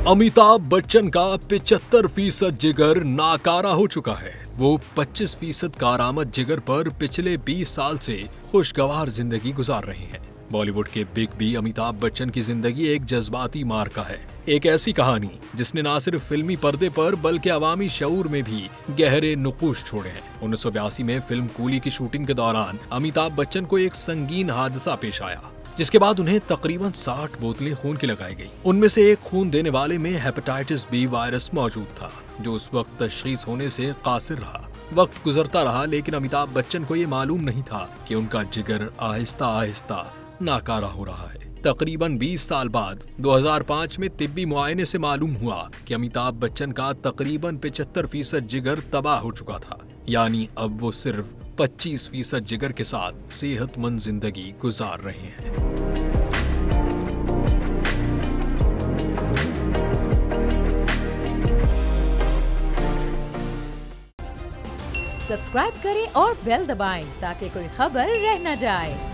अमिताभ बच्चन का 75% जिगर नाकारा हो चुका है। वो 25% कारामद जिगर पर पिछले 20 साल से खुशगवार जिंदगी गुजार रहे हैं। बॉलीवुड के बिग बी अमिताभ बच्चन की जिंदगी एक जज्बाती मार्का है। एक ऐसी कहानी जिसने न सिर्फ फिल्मी पर्दे पर बल्कि अवामी शऊर में भी गहरे नुकूश छोड़े हैं। 1982 में फिल्म कूली की शूटिंग के दौरान अमिताभ बच्चन को एक संगीन हादसा पेश आया, जिसके बाद उन्हें तकरीबन 60 बोतलें खून की लगाई गई। उनमें से एक खून देने वाले में हेपेटाइटिस बी वायरस मौजूद था, जो उस वक्त तशखीस होने से कासिर रहा। वक्त गुजरता रहा, लेकिन अमिताभ बच्चन को ये मालूम नहीं था कि उनका जिगर आहिस्ता आहिस्ता नाकारा हो रहा है। तकरीबन 20 साल बाद 2005 में तिब्बी मुआयने से मालूम हुआ कि अमिताभ बच्चन का तकरीबन 75% जिगर तबाह हो चुका था। यानी अब वो सिर्फ 25% जिगर के साथ सेहतमंद जिंदगी गुजार रहे हैं। सब्सक्राइब करें और बेल दबाएं ताकि कोई खबर रह न जाए।